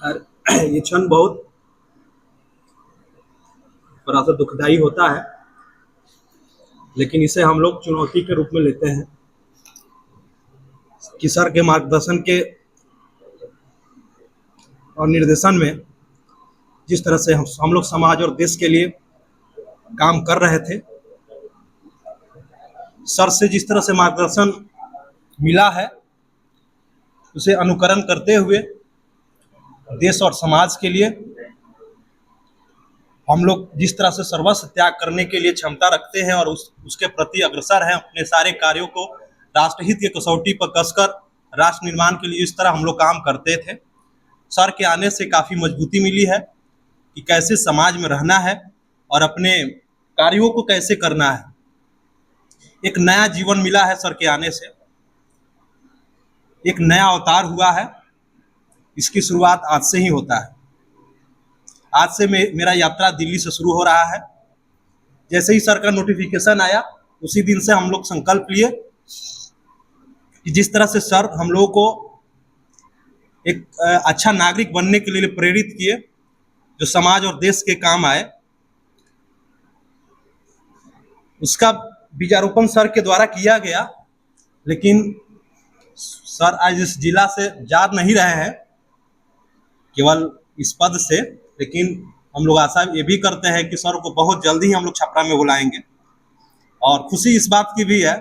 और ये क्षण बहुत थोड़ा सा दुखदायी होता है, लेकिन इसे हम लोग चुनौती के रूप में लेते हैं कि सर के मार्गदर्शन के और निर्देशन में जिस तरह से हम लोग समाज और देश के लिए काम कर रहे थे, सर से जिस तरह से मार्गदर्शन मिला है उसे अनुकरण करते हुए देश और समाज के लिए हम लोग जिस तरह से सर्वस्व त्याग करने के लिए क्षमता रखते हैं और उसके प्रति अग्रसर हैं, अपने सारे कार्यों को राष्ट्रहित की कसौटी पर कसकर राष्ट्र निर्माण के लिए इस तरह हम लोग काम करते थे। सर के आने से काफ़ी मजबूती मिली है कि कैसे समाज में रहना है और अपने कार्यों को कैसे करना है। एक नया जीवन मिला है सर के आने से, एक नया अवतार हुआ है। इसकी शुरुआत आज से ही होता है। आज से मेरा यात्रा दिल्ली से शुरू हो रहा है। जैसे ही सर का नोटिफिकेशन आया उसी दिन से हम लोग संकल्प लिए कि जिस तरह से सर हम लोगों को एक अच्छा नागरिक बनने के लिए प्रेरित किए जो समाज और देश के काम आए, उसका बीजारोपण सर के द्वारा किया गया। लेकिन सर आज इस जिला से जा नहीं रहे हैं केवल इस पद से, लेकिन हम लोग आशा ये भी करते हैं कि सर को बहुत जल्दी ही हम लोग छपरा में बुलाएंगे। और खुशी इस बात की भी है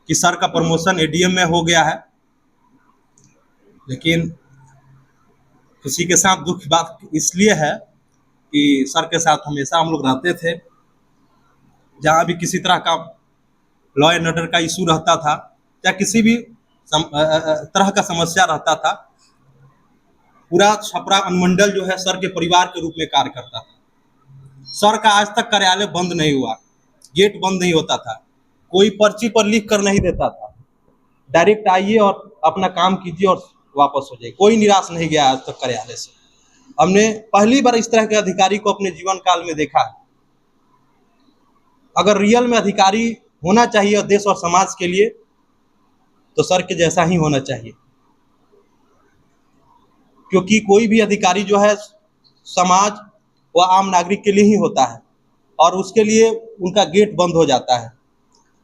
कि सर का प्रमोशन एडीएम में हो गया है। लेकिन खुशी के साथ दुख की बात इसलिए है कि सर के साथ हमेशा हम लोग रहते थे। जहाँ भी किसी तरह का लॉ एंड ऑर्डर का इशू रहता था या किसी भी तरह का समस्या रहता था, पूरा छपरा अनुमंडल जो है सर के परिवार के रूप में कार्य करता था। सर का आज तक कार्यालय बंद नहीं हुआ, गेट बंद नहीं होता था, कोई पर्ची पर लिख कर नहीं देता था, डायरेक्ट आइए और अपना काम कीजिए और वापस हो जाइए। कोई निराश नहीं गया आज तक कार्यालय से। हमने पहली बार इस तरह के अधिकारी को अपने जीवन काल में देखा है। अगर रियल में अधिकारी होना चाहिए देश और समाज के लिए तो सर के जैसा ही होना चाहिए, क्योंकि कोई भी अधिकारी जो है समाज व आम नागरिक के लिए ही होता है और उसके लिए उनका गेट बंद हो जाता है।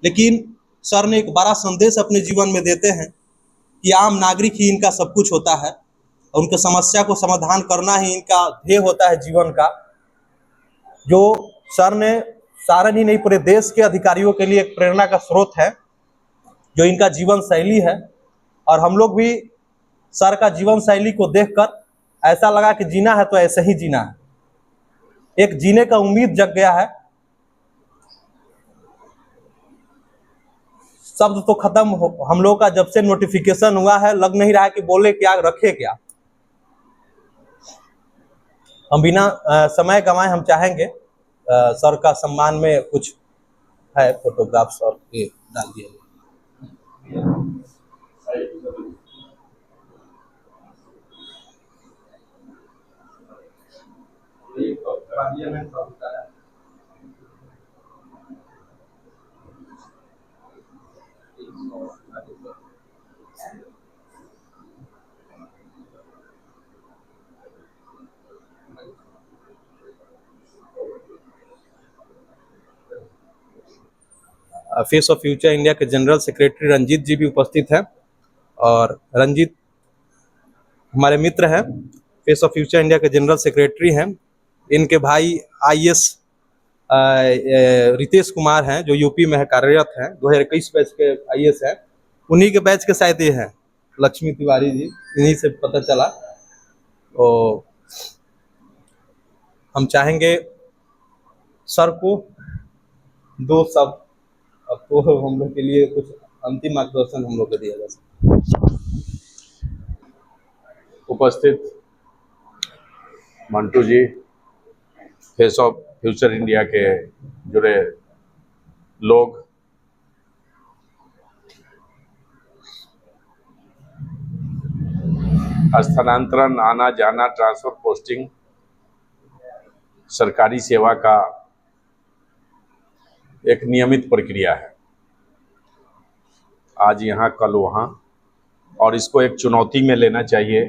लेकिन सर ने एक बड़ा संदेश अपने जीवन में देते हैं कि आम नागरिक ही इनका सब कुछ होता है और उनके समस्या को समाधान करना ही इनका ध्येय होता है जीवन का। जो सर ने सारण ही नहीं पूरे देश के अधिकारियों के लिए एक प्रेरणा का स्रोत है, जो इनका जीवन शैली है। और हम लोग भी सर का जीवन शैली को देखकर ऐसा लगा कि जीना है तो ऐसे ही जीना है। एक जीने का उम्मीद जग गया है। शब्द तो खत्म हम लोग का जब से नोटिफिकेशन हुआ है, लग नहीं रहा है कि बोले क्या रखे क्या। हम बिना समय गंवाए हम चाहेंगे सर का सम्मान में कुछ है फोटोग्राफ्स और ये डाल दिया फेस ऑफ फ्यूचर इंडिया के जनरल सेक्रेटरी रंजीत जी भी उपस्थित हैं। और रंजीत हमारे मित्र हैं, फेस ऑफ फ्यूचर इंडिया के जनरल सेक्रेटरी हैं। इनके भाई आईएएस रितेश कुमार हैं जो यूपी में कार्यरत हैं, 2021 बैच के आईएएस हैं। उन्हीं के बैच के शायद ये हैं लक्ष्मी तिवारी जी, इन्हीं से पता चला। तो हम चाहेंगे सर को दो शब्द अब तो हम लोग के लिए कुछ अंतिम मार्गदर्शन हम लोग को दिया जा सकता। उपस्थित मंटू जी, फेस ऑफ फ्यूचर इंडिया के जुड़े लोग, स्थानांतरण, आना जाना, ट्रांसफर, पोस्टिंग सरकारी सेवा का एक नियमित प्रक्रिया है। आज यहाँ कल वहाँ, और इसको एक चुनौती में लेना चाहिए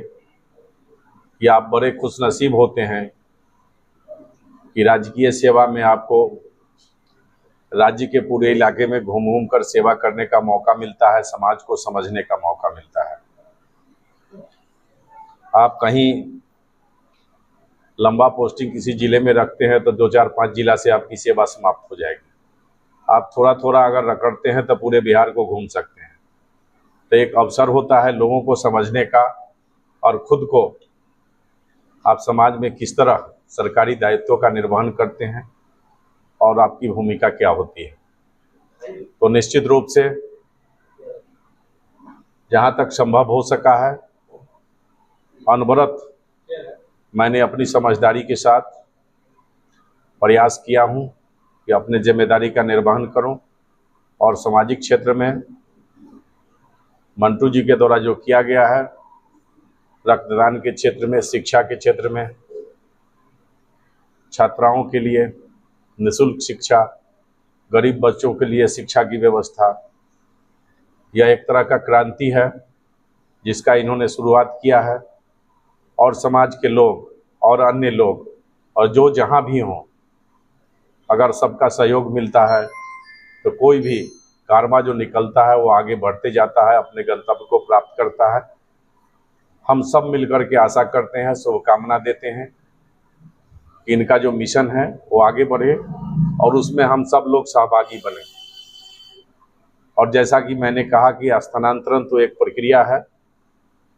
कि आप बड़े खुशनसीब होते हैं कि राजकीय सेवा में आपको राज्य के पूरे इलाके में घूम घूम कर सेवा करने का मौका मिलता है, समाज को समझने का मौका मिलता है। आप कहीं लंबा पोस्टिंग किसी जिले में रखते हैं तो 2-4-5 जिला से आपकी सेवा समाप्त हो जाएगी। आप थोड़ा थोड़ा अगर रगड़ते हैं तो पूरे बिहार को घूम सकते हैं। तो एक अवसर होता है लोगों को समझने का और खुद को आप समाज में किस तरह सरकारी दायित्वों का निर्वहन करते हैं और आपकी भूमिका क्या होती है। तो निश्चित रूप से जहाँ तक संभव हो सका है अनवरत मैंने अपनी समझदारी के साथ प्रयास किया हूँ कि अपने जिम्मेदारी का निर्वहन करूँ और सामाजिक क्षेत्र में मंटू जी के द्वारा जो किया गया है, रक्तदान के क्षेत्र में, शिक्षा के क्षेत्र में, छात्राओं के लिए निःशुल्क शिक्षा, गरीब बच्चों के लिए शिक्षा की व्यवस्था, यह एक तरह का क्रांति है जिसका इन्होंने शुरुआत किया है। और समाज के लोग और अन्य लोग और जो जहाँ भी हों, अगर सबका सहयोग मिलता है तो कोई भी कारवा जो निकलता है वो आगे बढ़ते जाता है, अपने गंतव्य को प्राप्त करता है। हम सब मिलकर के आशा करते हैं, शुभकामना देते हैं कि इनका जो मिशन है वो आगे बढ़े और उसमें हम सब लोग सहभागी बने। और जैसा कि मैंने कहा कि स्थानांतरण तो एक प्रक्रिया है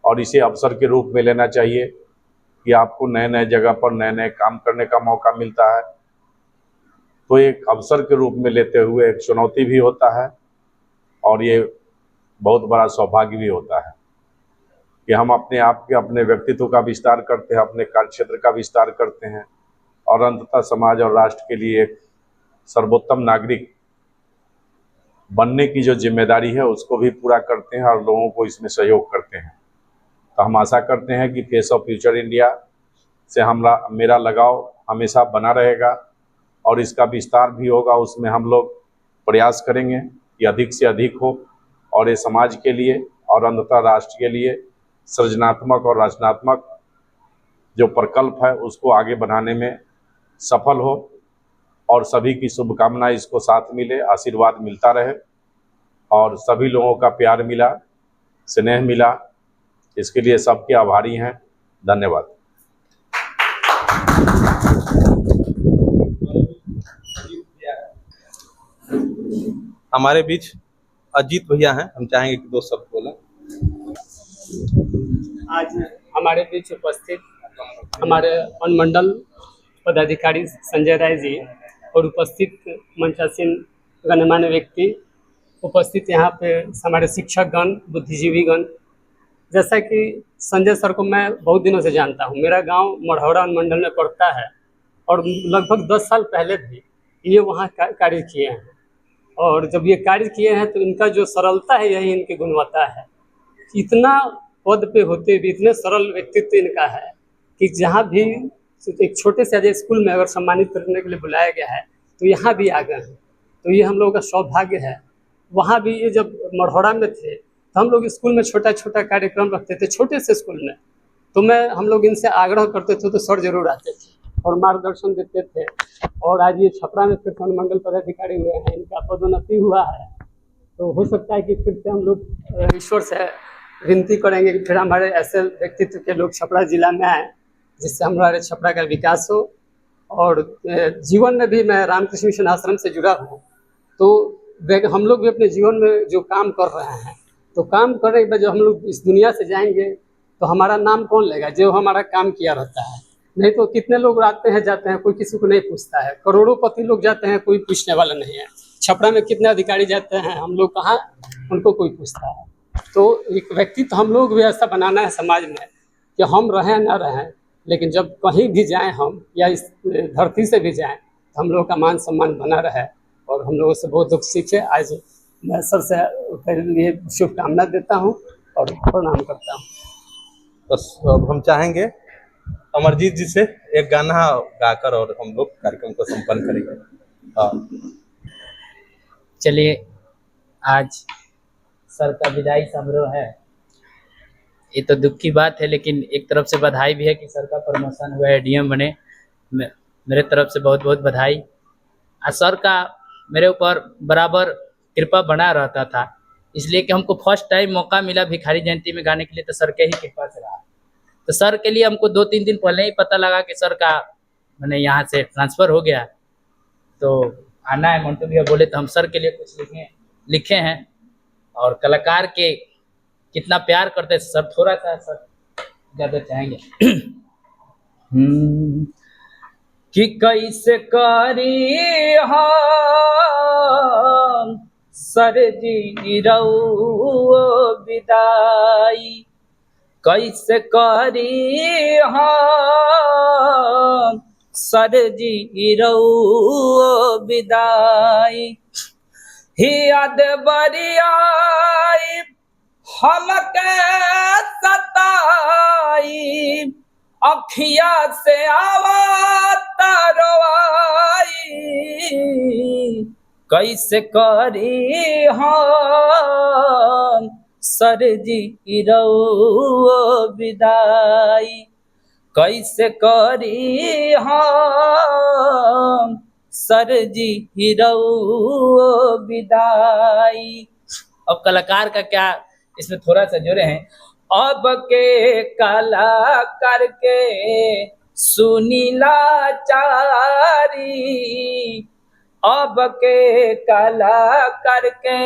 और इसे अवसर के रूप में लेना चाहिए कि आपको नए नए जगह पर नए नए काम करने का मौका मिलता है। तो एक अवसर के रूप में लेते हुए एक चुनौती भी होता है और ये बहुत बड़ा सौभाग्य भी होता है कि हम अपने आप के अपने व्यक्तित्व का विस्तार करते हैं, अपने कार्यक्षेत्र का विस्तार करते हैं और अंततः समाज और राष्ट्र के लिए एक सर्वोत्तम नागरिक बनने की जो जिम्मेदारी है उसको भी पूरा करते हैं और लोगों को इसमें सहयोग करते हैं। तो हम आशा करते हैं कि फेस ऑफ फ्यूचर इंडिया से मेरा लगाव हमेशा बना रहेगा और इसका विस्तार भी होगा। उसमें हम लोग प्रयास करेंगे कि अधिक से अधिक हो और ये समाज के लिए और अंततः राष्ट्र के लिए सृजनात्मक और रचनात्मक जो प्रकल्प है उसको आगे बढ़ाने में सफल हो और सभी की शुभकामना इसको साथ मिले, आशीर्वाद मिलता रहे और सभी लोगों का प्यार मिला, स्नेह मिला, इसके लिए सबके आभारी हैं। धन्यवाद। हमारे बीच अजीत भैया हैं, हम चाहेंगे कि 2 शब्द बोलें। आज हमारे बीच उपस्थित हमारे अनुमंडल पदाधिकारी संजय राय जी और उपस्थित मंचासीन गणमान्य व्यक्ति, उपस्थित यहाँ पे हमारे शिक्षकगण, बुद्धिजीवीगण। जैसा कि संजय सर को मैं बहुत दिनों से जानता हूँ, मेरा गांव मढ़ौरा अनुमंडल में पड़ता है और लगभग 10 साल पहले भी ये वहाँ कार्य किए हैं और जब ये कार्य किए हैं तो इनका जो सरलता है यही इनकी गुणवत्ता है। इतना पद पे होते भी इतने सरल व्यक्तित्व इनका है कि जहाँ भी एक छोटे से स्कूल में अगर सम्मानित करने के लिए बुलाया गया है तो यहाँ भी आ गए हैं। तो ये हम लोगों का सौभाग्य है। वहाँ भी ये जब मढ़ौरा में थे तो हम लोग स्कूल में छोटा छोटा कार्यक्रम रखते थे, छोटे से स्कूल में। तो हम लोग इनसे आग्रह करते थे तो सर जरूर आते थे और मार्गदर्शन देते थे। और आज ये छपरा में फिर अनुमंडल पदाधिकारी हुए हैं, इनका पदोन्नति हुआ है। तो हो सकता है कि फिर से हम लोग ईश्वर से विनती करेंगे कि फिर हमारे ऐसे व्यक्तित्व के लोग छपरा जिला में आए जिससे हमारे छपरा का विकास हो। और जीवन में भी मैं रामकृष्ण मिशन आश्रम से जुड़ा हूँ, तो हम लोग भी अपने जीवन में जो काम कर रहे हैं तो काम करने के बाद जब हम लोग इस दुनिया से जाएंगे तो हमारा नाम कौन लेगा? जो हमारा काम किया रहता है। नहीं तो कितने लोग आते हैं जाते हैं, कोई किसी को नहीं पूछता है। करोड़ोंपति लोग जाते हैं, कोई पूछने वाला नहीं है। छपरा में कितने अधिकारी जाते हैं, हम लोग कहाँ, उनको कोई पूछता है। तो एक व्यक्तित्व हम लोग भी ऐसा बनाना है समाज में कि हम रहें ना रहें, लेकिन जब कहीं भी जाएं हम या इस धरती से भी जाएं तो हम लोगों का मान सम्मान बना रहे और हम लोगों से बहुत दुख सीखे। आज मैं सर से लिए शुभकामना देता हूं और प्रणाम करता हूं। बस अब हम चाहेंगे अमरजीत जी से एक गाना गाकर और हम लोग कार्यक्रम को संपन्न करेंगे। हाँ, चलिए, आज सर का विदाई समारोह है ये तो दुख की बात है, लेकिन एक तरफ से बधाई भी है कि सर का प्रमोशन हुआ है, डीएम बने। मेरे तरफ से बहुत बहुत बधाई। सर का मेरे ऊपर बराबर कृपा बना रहता था, इसलिए कि हमको फर्स्ट टाइम मौका मिला भिखारी जयंती में गाने के लिए, तो सर के ही कृपा से रहा। तो सर के लिए हमको 2-3 दिन पहले ही पता लगा कि सर का मैंने यहाँ से ट्रांसफ़र हो गया, तो आना है। मंटू भैया बोले तो हम सर के लिए कुछ लिखे हैं। और कलाकार के कितना प्यार करते हैं सर, थोड़ा सा सर ज़्यादा चाहेंगे कि कैसे करी हम सर जी रऊ विदाई, कैसे करी हम सर जी रऊ विदाई, ही याद बरियाई हमके सताई, अखिया से आवत रोआई, कैसे करी हम सर जी रऊ विदाई, कैसे करी हम सर जी रऊ विदाई। अब कलाकार का क्या इसमें थोड़ा सा जोड़े हैं। अब के कलाकार के सुनीला चारी, अब के कलाकार के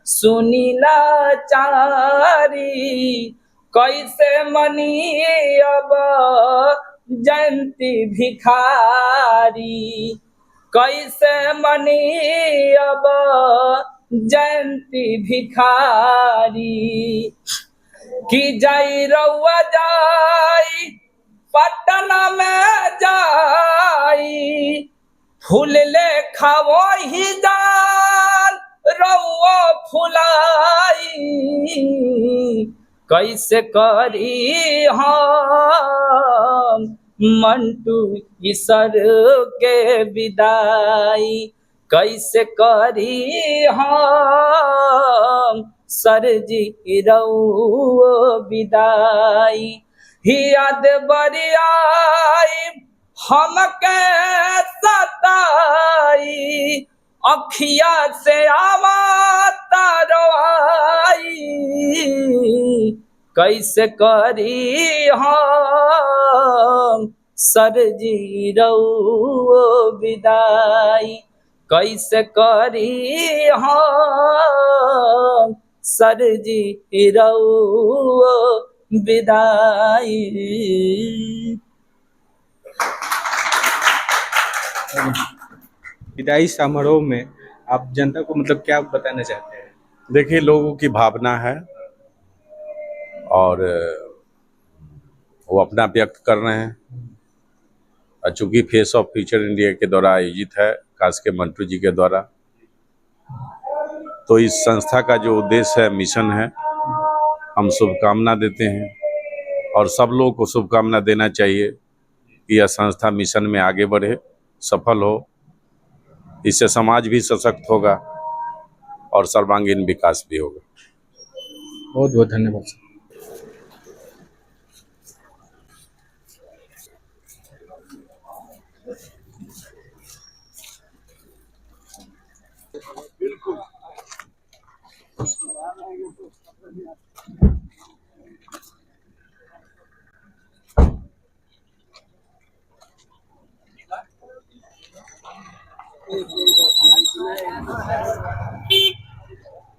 सुनीला चारी, कैसे मनी अब जयंती भिखारी, कैसे मनी अब जयंती भिखारी, कि जाई रउआ जाई पटना में जाई, फूल लेखा वही जान रउआ फुलाई, कैसे करी हम मंटू ईसर के विदाई, कैसे करी हम सर जी रऊ विदाई, ही याद बरियाई हमके सताई, अखिया से आवत रोआई, कैसे करी हम सर जी रऊ विदाई, कैसे करी हम सर जी रऊ विदाई। विदाई समारोह में आप जनता को मतलब क्या बताना चाहते हैं? देखिए, लोगों की भावना है और वो अपना व्यक्त कर रहे हैं। चूँकि फेस ऑफ फ्यूचर इंडिया के द्वारा आयोजित है, खास के मंटू जी के द्वारा, तो इस संस्था का जो उद्देश्य है, मिशन है, हम शुभकामना देते हैं और सब लोगों को शुभकामना देना चाहिए कि यह संस्था मिशन में आगे बढ़े, सफल हो। इससे समाज भी सशक्त होगा और सर्वांगीण विकास भी होगा। बहुत बहुत धन्यवाद सर।